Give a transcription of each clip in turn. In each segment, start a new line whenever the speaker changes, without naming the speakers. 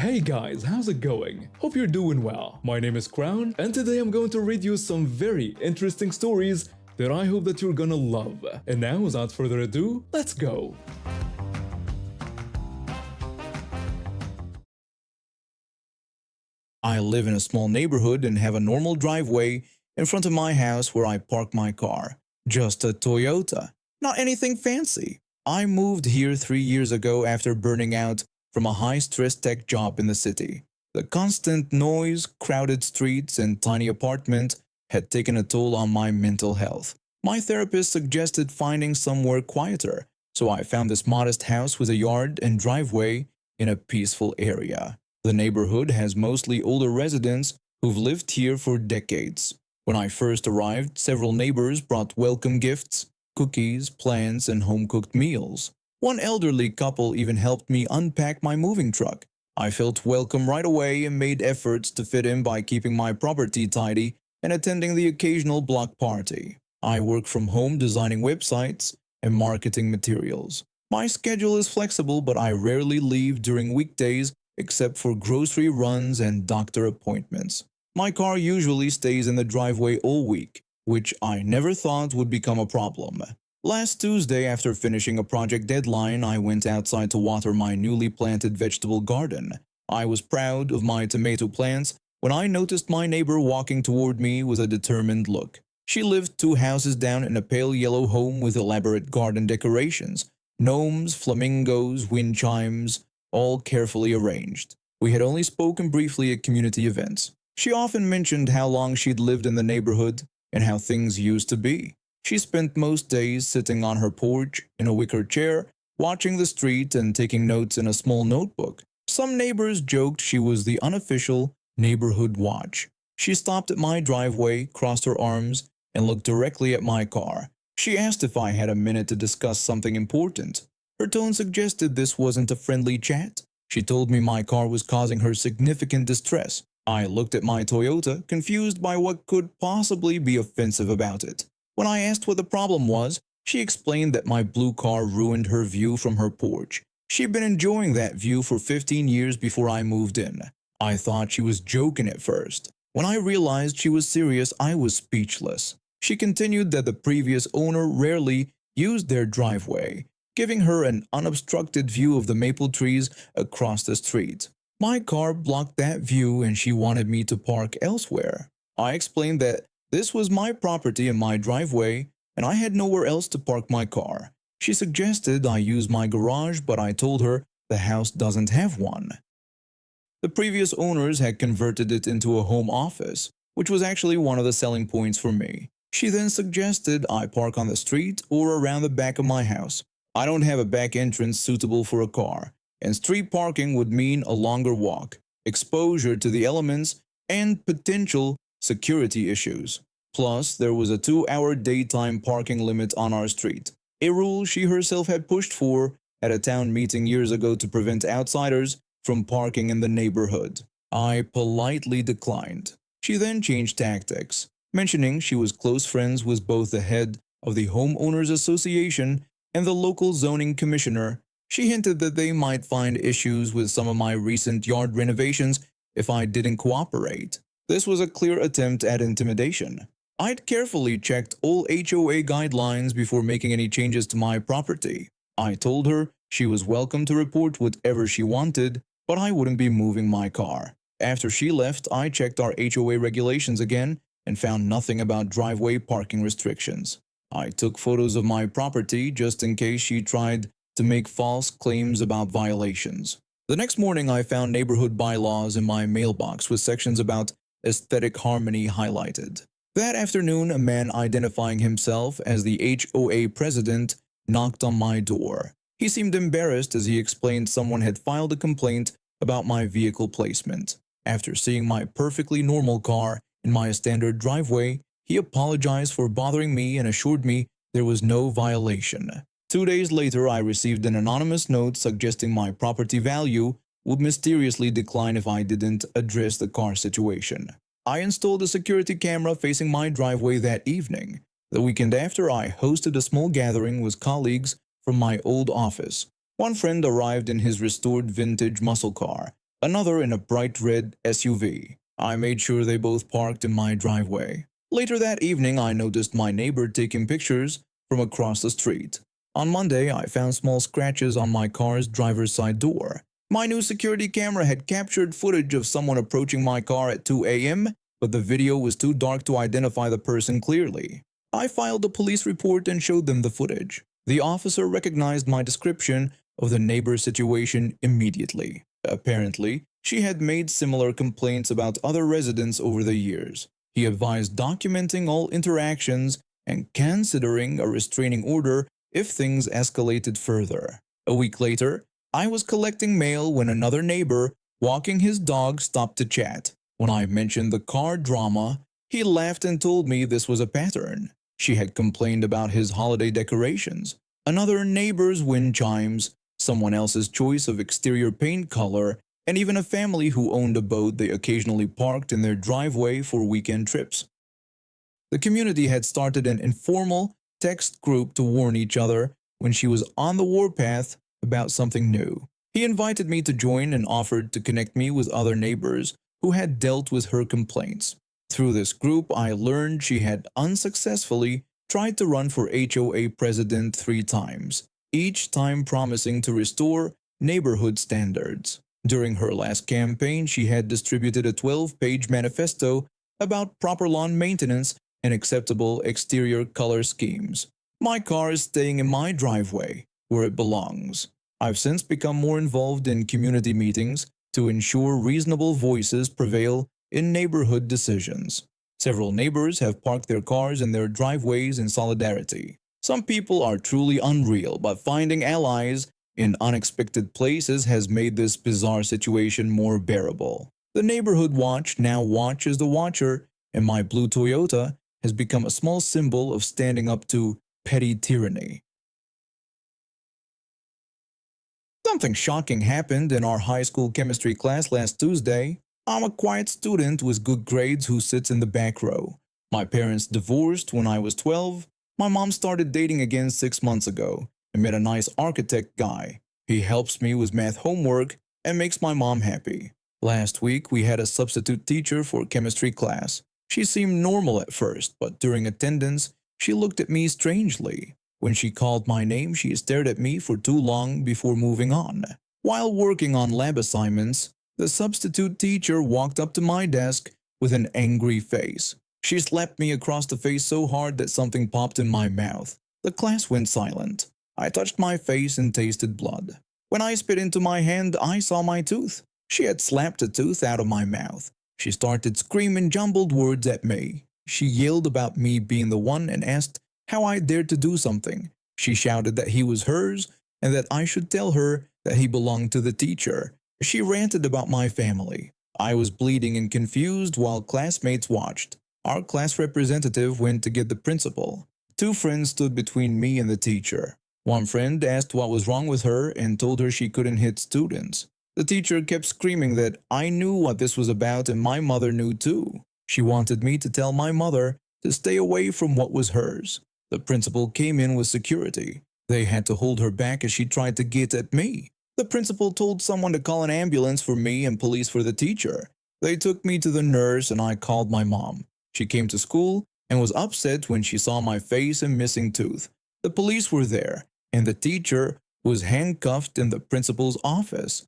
Hey guys, how's it going? Hope you're doing well. My name is Crown, and today I'm going to read you some very interesting stories that I hope that you're gonna love. And now, without further ado, let's go!
I live in a small neighborhood and have a normal driveway in front of my house where I park my car. Just a Toyota, not anything fancy. I moved here 3 years ago after burning out from a high-stress tech job in the city. The constant noise, crowded streets, and tiny apartment had taken a toll on my mental health. My therapist suggested finding somewhere quieter, so I found this modest house with a yard and driveway in a peaceful area. The neighborhood has mostly older residents who've lived here for decades. When I first arrived, several neighbors brought welcome gifts, cookies, plants, and home-cooked meals. One elderly couple even helped me unpack my moving truck. I felt welcome right away and made efforts to fit in by keeping my property tidy and attending the occasional block party. I work from home designing websites and marketing materials. My schedule is flexible, but I rarely leave during weekdays except for grocery runs and doctor appointments. My car usually stays in the driveway all week, which I never thought would become a problem. Last Tuesday, after finishing a project deadline, I went outside to water my newly planted vegetable garden. I was proud of my tomato plants when I noticed my neighbor walking toward me with a determined look. She lived 2 houses down in a pale yellow home with elaborate garden decorations, gnomes, flamingos, wind chimes, all carefully arranged. We had only spoken briefly at community events. She often mentioned how long she'd lived in the neighborhood and how things used to be. She spent most days sitting on her porch in a wicker chair, watching the street and taking notes in a small notebook. Some neighbors joked she was the unofficial neighborhood watch. She stopped at my driveway, crossed her arms, and looked directly at my car. She asked if I had a minute to discuss something important. Her tone suggested this wasn't a friendly chat. She told me my car was causing her significant distress. I looked at my Toyota, confused by what could possibly be offensive about it. When I asked what the problem was, she explained that my blue car ruined her view from her porch. She'd been enjoying that view for 15 years before I moved in. I thought she was joking at first. When I realized she was serious, I was speechless. She continued that the previous owner rarely used their driveway, giving her an unobstructed view of the maple trees across the street. My car blocked that view and she wanted me to park elsewhere. I explained that this was my property and my driveway, and I had nowhere else to park my car. She suggested I use my garage, but I told her the house doesn't have one. The previous owners had converted it into a home office, which was actually one of the selling points for me. She then suggested I park on the street or around the back of my house. I don't have a back entrance suitable for a car, and street parking would mean a longer walk, exposure to the elements, and potential security issues. Plus, there was a 2-hour daytime parking limit on our street, a rule she herself had pushed for at a town meeting years ago to prevent outsiders from parking in the neighborhood. I politely declined. She then changed tactics, mentioning she was close friends with both the head of the Homeowners Association and the local zoning commissioner. She hinted that they might find issues with some of my recent yard renovations if I didn't cooperate. This was a clear attempt at intimidation. I'd carefully checked all HOA guidelines before making any changes to my property. I told her she was welcome to report whatever she wanted, but I wouldn't be moving my car. After she left, I checked our HOA regulations again and found nothing about driveway parking restrictions. I took photos of my property just in case she tried to make false claims about violations. The next morning, I found neighborhood bylaws in my mailbox with sections about aesthetic harmony highlighted. That afternoon, a man identifying himself as the HOA president knocked on my door. He seemed embarrassed as he explained someone had filed a complaint about my vehicle placement. After seeing my perfectly normal car in my standard driveway, he apologized for bothering me and assured me there was no violation. 2 days later, I received an anonymous note suggesting my property value would mysteriously decline if I didn't address the car situation. I installed a security camera facing my driveway that evening. The weekend after, I hosted a small gathering with colleagues from my old office. One friend arrived in his restored vintage muscle car, another in a bright red SUV. I made sure they both parked in my driveway. Later that evening, I noticed my neighbor taking pictures from across the street. On Monday, I found small scratches on my car's driver's side door. My new security camera had captured footage of someone approaching my car at 2 a.m., but the video was too dark to identify the person clearly. I filed a police report and showed them the footage. The officer recognized my description of the neighbor's situation immediately. Apparently, she had made similar complaints about other residents over the years. He advised documenting all interactions and considering a restraining order if things escalated further. A week later, I was collecting mail when another neighbor, walking his dog, stopped to chat. When I mentioned the car drama, he laughed and told me this was a pattern. She had complained about his holiday decorations, another neighbor's wind chimes, someone else's choice of exterior paint color, and even a family who owned a boat they occasionally parked in their driveway for weekend trips. The community had started an informal text group to warn each other when she was on the warpath about something new. He invited me to join and offered to connect me with other neighbors who had dealt with her complaints. Through this group, I learned she had unsuccessfully tried to run for HOA president 3 times, each time promising to restore neighborhood standards. During her last campaign, she had distributed a 12-page manifesto about proper lawn maintenance and acceptable exterior color schemes. My car is staying in my driveway, where it belongs. I've since become more involved in community meetings to ensure reasonable voices prevail in neighborhood decisions. Several neighbors have parked their cars in their driveways in solidarity. Some people are truly unreal, but finding allies in unexpected places has made this bizarre situation more bearable. The neighborhood watch now watches the watcher, and my blue Toyota has become a small symbol of standing up to petty tyranny. Something shocking happened in our high school chemistry class last Tuesday. I'm a quiet student with good grades who sits in the back row. My parents divorced when I was 12. My mom started dating again 6 months ago and met a nice architect guy. He helps me with math homework and makes my mom happy. Last week, we had a substitute teacher for chemistry class. She seemed normal at first, but during attendance, she looked at me strangely. When she called my name, she stared at me for too long before moving on. While working on lab assignments, the substitute teacher walked up to my desk with an angry face. She slapped me across the face so hard that something popped in my mouth. The class went silent. I touched my face and tasted blood. When I spit into my hand, I saw my tooth. She had slapped a tooth out of my mouth. She started screaming jumbled words at me. She yelled about me being the one and asked how I dared to do something. She shouted that he was hers and that I should tell her that he belonged to the teacher. She ranted about my family. I was bleeding and confused while classmates watched. Our class representative went to get the principal. 2 friends stood between me and the teacher. One friend asked what was wrong with her and told her she couldn't hit students. The teacher kept screaming that I knew what this was about and my mother knew too. She wanted me to tell my mother to stay away from what was hers. The principal came in with security. They had to hold her back as she tried to get at me. The principal told someone to call an ambulance for me and police for the teacher. They took me to the nurse and I called my mom. She came to school and was upset when she saw my face and missing tooth. The police were there and the teacher was handcuffed in the principal's office.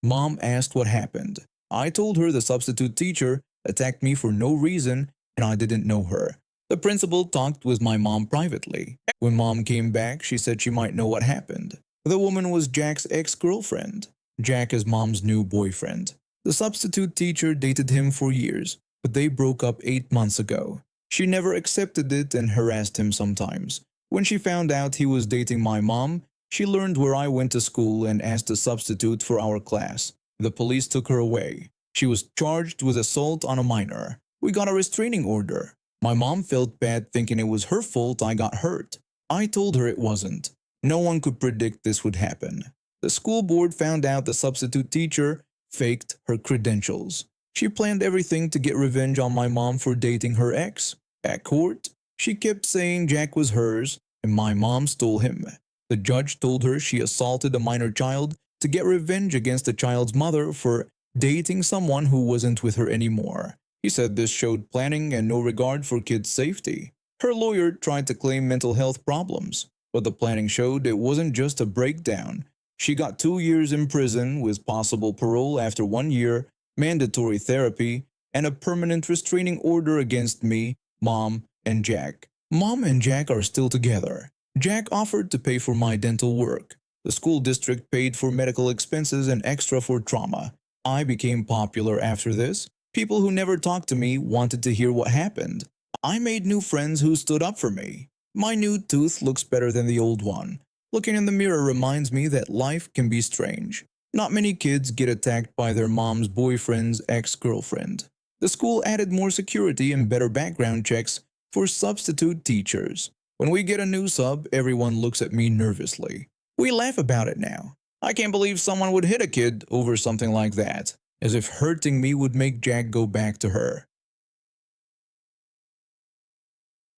Mom asked what happened. I told her the substitute teacher attacked me for no reason and I didn't know her. The principal talked with my mom privately. When mom came back, she said she might know what happened. The woman was Jack's ex-girlfriend. Jack is mom's new boyfriend. The substitute teacher dated him for years, but they broke up 8 months ago. She never accepted it and harassed him sometimes. When she found out he was dating my mom, she learned where I went to school and asked a substitute for our class. The police took her away. She was charged with assault on a minor. We got a restraining order. My mom felt bad thinking it was her fault I got hurt. I told her it wasn't. No one could predict this would happen. The school board found out the substitute teacher faked her credentials. She planned everything to get revenge on my mom for dating her ex. At court, she kept saying Jack was hers and my mom stole him. The judge told her she assaulted a minor child to get revenge against the child's mother for dating someone who wasn't with her anymore. He said this showed planning and no regard for kids' safety. Her lawyer tried to claim mental health problems, but the planning showed it wasn't just a breakdown. She got 2 years in prison with possible parole after 1 year, mandatory therapy, and a permanent restraining order against me, Mom, and Jack. Mom and Jack are still together. Jack offered to pay for my dental work. The school district paid for medical expenses and extra for trauma. I became popular after this. People who never talked to me wanted to hear what happened. I made new friends who stood up for me. My new tooth looks better than the old one. Looking in the mirror reminds me that life can be strange. Not many kids get attacked by their mom's boyfriend's ex-girlfriend. The school added more security and better background checks for substitute teachers. When we get a new sub, everyone looks at me nervously. We laugh about it now. I can't believe someone would hit a kid over something like that, as if hurting me would make Jack go back to her.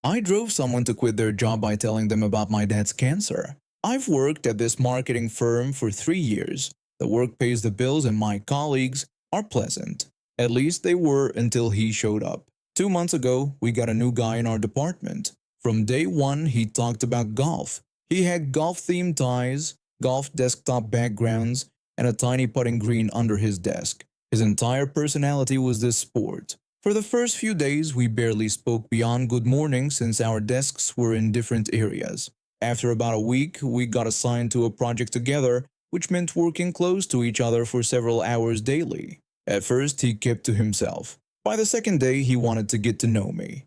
I drove someone to quit their job by telling them about my dad's cancer. I've worked at this marketing firm for 3 years. The work pays the bills and my colleagues are pleasant. At least they were until he showed up. 2 months ago, we got a new guy in our department. From day one, he talked about golf. He had golf-themed ties, golf desktop backgrounds, and a tiny putting green under his desk. His entire personality was this sport. For the first few days, we barely spoke beyond good morning since our desks were in different areas. After about a week, we got assigned to a project together, which meant working close to each other for several hours daily. At first, he kept to himself. By the second day, he wanted to get to know me.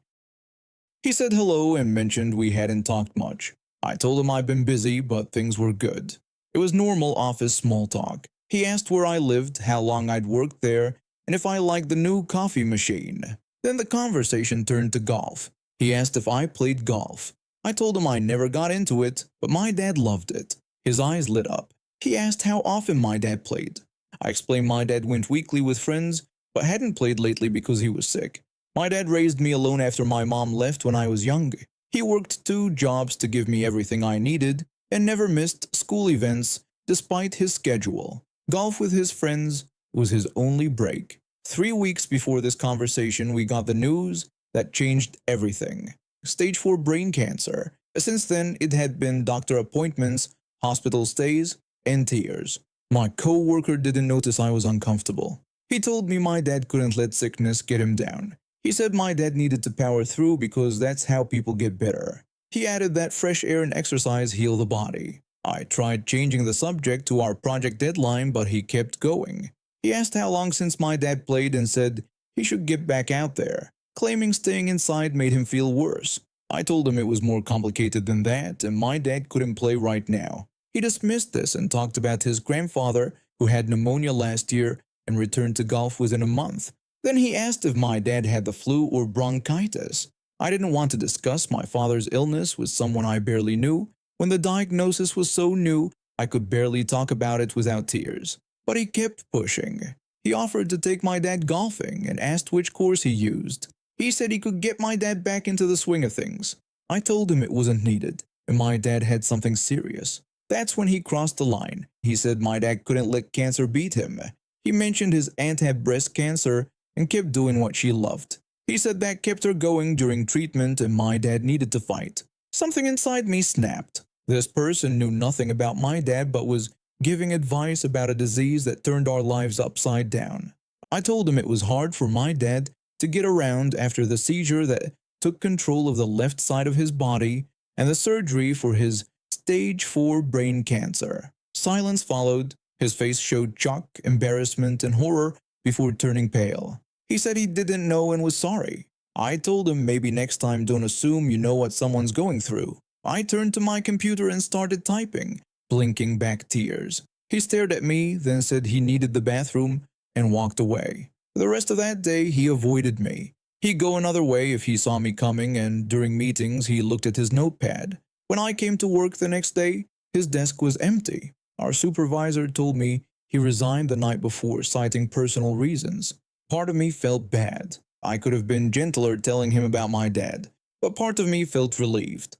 He said hello and mentioned we hadn't talked much. I told him I'd been busy, but things were good. It was normal office small talk. He asked where I lived, how long I'd worked there, and if I liked the new coffee machine. Then the conversation turned to golf. He asked if I played golf. I told him I never got into it, but my dad loved it. His eyes lit up. He asked how often my dad played. I explained my dad went weekly with friends, but hadn't played lately because he was sick. My dad raised me alone after my mom left when I was young. He worked 2 jobs to give me everything I needed and never missed school events despite his schedule. Golf with his friends was his only break. 3 weeks before this conversation, we got the news that changed everything. Stage 4 brain cancer. Since then, it had been doctor appointments, hospital stays, and tears. My co-worker didn't notice I was uncomfortable. He told me my dad couldn't let sickness get him down. He said my dad needed to power through because that's how people get better. He added that fresh air and exercise heal the body. I tried changing the subject to our project deadline, but he kept going. He asked how long since my dad played and said he should get back out there, claiming staying inside made him feel worse. I told him it was more complicated than that and my dad couldn't play right now. He dismissed this and talked about his grandfather who had pneumonia last year and returned to golf within a month. Then he asked if my dad had the flu or bronchitis. I didn't want to discuss my father's illness with someone I barely knew. When the diagnosis was so new, I could barely talk about it without tears. But he kept pushing. He offered to take my dad golfing and asked which course he used. He said he could get my dad back into the swing of things. I told him it wasn't needed, and my dad had something serious. That's when he crossed the line. He said my dad couldn't let cancer beat him. He mentioned his aunt had breast cancer and kept doing what she loved. He said that kept her going during treatment and my dad needed to fight. Something inside me snapped. This person knew nothing about my dad but was giving advice about a disease that turned our lives upside down. I told him it was hard for my dad to get around after the seizure that took control of the left side of his body and the surgery for his stage 4 brain cancer. Silence followed. His face showed shock, embarrassment, and horror before turning pale. He said he didn't know and was sorry. I told him maybe next time don't assume you know what someone's going through. I turned to my computer and started typing, blinking back tears. He stared at me, then said he needed the bathroom and walked away. The rest of that day, he avoided me. He'd go another way if he saw me coming, and during meetings, he looked at his notepad. When I came to work the next day, his desk was empty. Our supervisor told me he resigned the night before, citing personal reasons. Part of me felt bad. I could have been gentler telling him about my dad, but part of me felt relieved.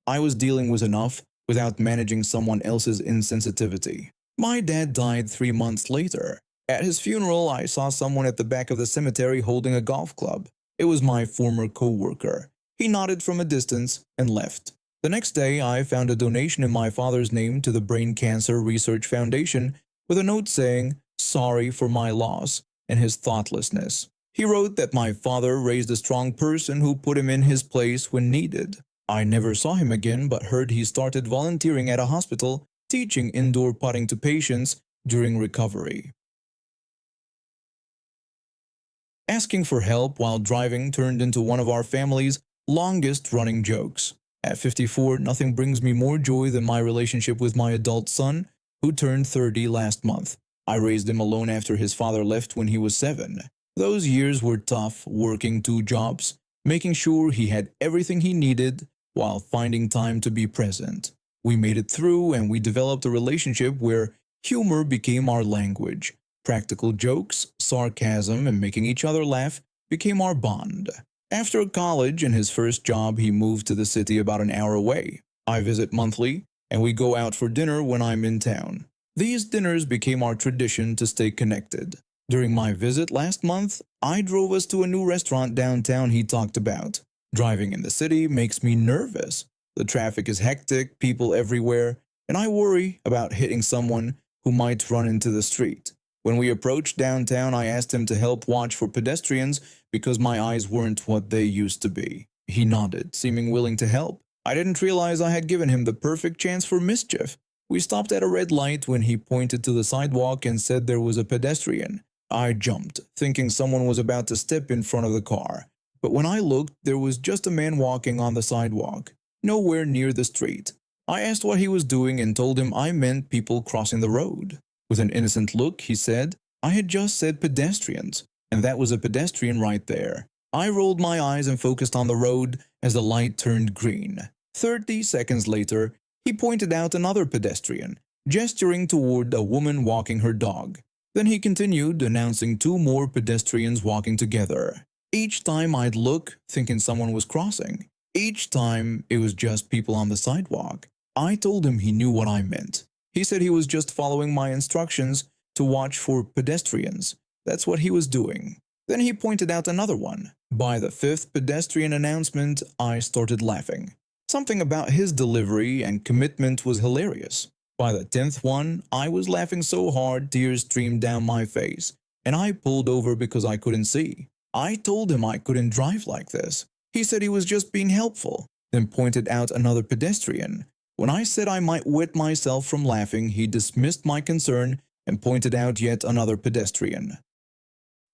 I was dealing with enough without managing someone else's insensitivity. My dad died 3 months later. At his funeral, I saw someone at the back of the cemetery holding a golf club. It was my former co-worker. He nodded from a distance and left. The next day, I found a donation in my father's name to the Brain Cancer Research Foundation with a note saying, "Sorry for my loss," and his thoughtlessness. He wrote that my father raised a strong person who put him in his place when needed. I never saw him again, but heard he started volunteering at a hospital teaching indoor putting to patients during recovery. Asking for help while driving turned into one of our family's longest running jokes. At 54, nothing brings me more joy than my relationship with my adult son, who turned 30 last month. I raised him alone after his father left when he was 7. Those years were tough, working 2 jobs, making sure he had everything he needed while finding time to be present. We made it through, and we developed a relationship where humor became our language. Practical jokes, sarcasm, and making each other laugh became our bond. After college and his first job, he moved to the city about an hour away. I visit monthly, and we go out for dinner when I'm in town. These dinners became our tradition to stay connected. During my visit last month, I drove us to a new restaurant downtown he talked about. Driving in the city makes me nervous. The traffic is hectic, people everywhere, and I worry about hitting someone who might run into the street. When we approached downtown, I asked him to help watch for pedestrians because my eyes weren't what they used to be. He nodded, seeming willing to help. I didn't realize I had given him the perfect chance for mischief. We stopped at a red light when he pointed to the sidewalk and said there was a pedestrian. I jumped, thinking someone was about to step in front of the car. But when I looked, there was just a man walking on the sidewalk, nowhere near the street. I asked what he was doing and told him I meant people crossing the road. With an innocent look, he said, "I had just said pedestrians, and that was a pedestrian right there." I rolled my eyes and focused on the road as the light turned green. 30 seconds later, he pointed out another pedestrian, gesturing toward a woman walking her dog. Then he continued, announcing 2 more pedestrians walking together. Each time I'd look, thinking someone was crossing. Each time, it was just people on the sidewalk. I told him he knew what I meant. He said he was just following my instructions to watch for pedestrians. That's what he was doing. Then he pointed out another one. By the 5th pedestrian announcement, I started laughing. Something about his delivery and commitment was hilarious. By the 10th one, I was laughing so hard tears streamed down my face, and I pulled over because I couldn't see. I told him I couldn't drive like this. He said he was just being helpful, then pointed out another pedestrian. When I said I might wet myself from laughing, he dismissed my concern and pointed out yet another pedestrian.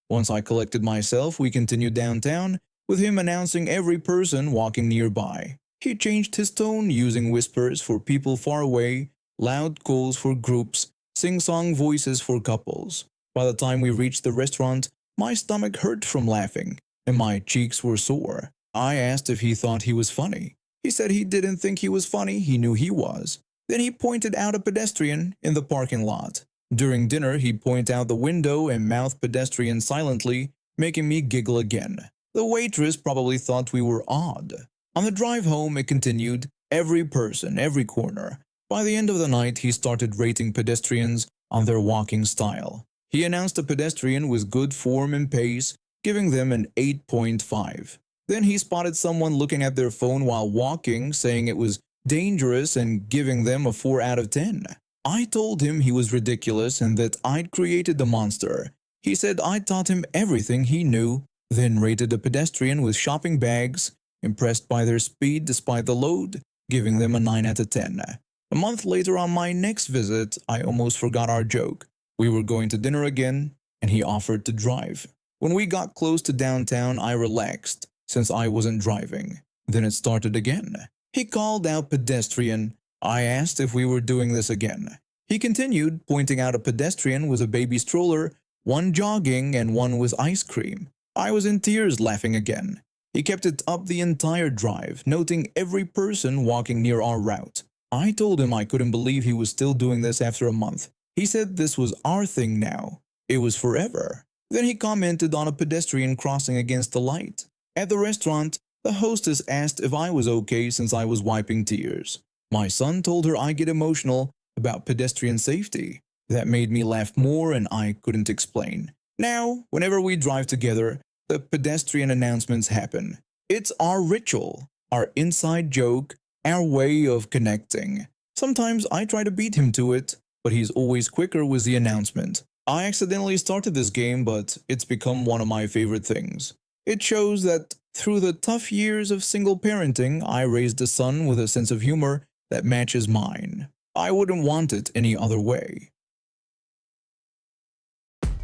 Once I collected myself, we continued downtown, with him announcing every person walking nearby. He changed his tone, using whispers for people far away, loud calls for groups, sing-song voices for couples. By the time we reached the restaurant, my stomach hurt from laughing, and my cheeks were sore. I asked if he thought he was funny. He said he didn't think he was funny, he knew he was. Then he pointed out a pedestrian in the parking lot. During dinner, he'd point out the window and mouth pedestrian silently, making me giggle again. The waitress probably thought we were odd. On the drive home, it continued, every person, every corner. By the end of the night, he started rating pedestrians on their walking style. He announced a pedestrian with good form and pace, giving them an 8.5. Then he spotted someone looking at their phone while walking, saying it was dangerous and giving them a 4 out of 10. I told him he was ridiculous and that I'd created the monster. He said I'd taught him everything he knew, then rated a pedestrian with shopping bags, impressed by their speed despite the load, giving them a 9 out of 10. A month later on my next visit, I almost forgot our joke. We were going to dinner again, and he offered to drive. When we got close to downtown, I relaxed, since I wasn't driving. Then it started again. He called out pedestrian. I asked if we were doing this again. He continued, pointing out a pedestrian with a baby stroller, one jogging and one with ice cream. I was in tears laughing again. He kept it up the entire drive, noting every person walking near our route. I told him I couldn't believe he was still doing this after a month. He said this was our thing now. It was forever. Then he commented on a pedestrian crossing against the light. At the restaurant, the hostess asked if I was okay since I was wiping tears. My son told her I get emotional about pedestrian safety. That made me laugh more and I couldn't explain. Now, whenever we drive together, the pedestrian announcements happen. It's our ritual, our inside joke, our way of connecting. Sometimes I try to beat him to it, but he's always quicker with the announcement. I accidentally started this game, but it's become one of my favorite things. It shows that through the tough years of single parenting, I raised a son with a sense of humor that matches mine. I wouldn't want it any other way.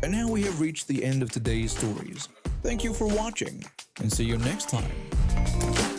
And now we have reached the end of today's stories. Thank you for watching, and see you next time.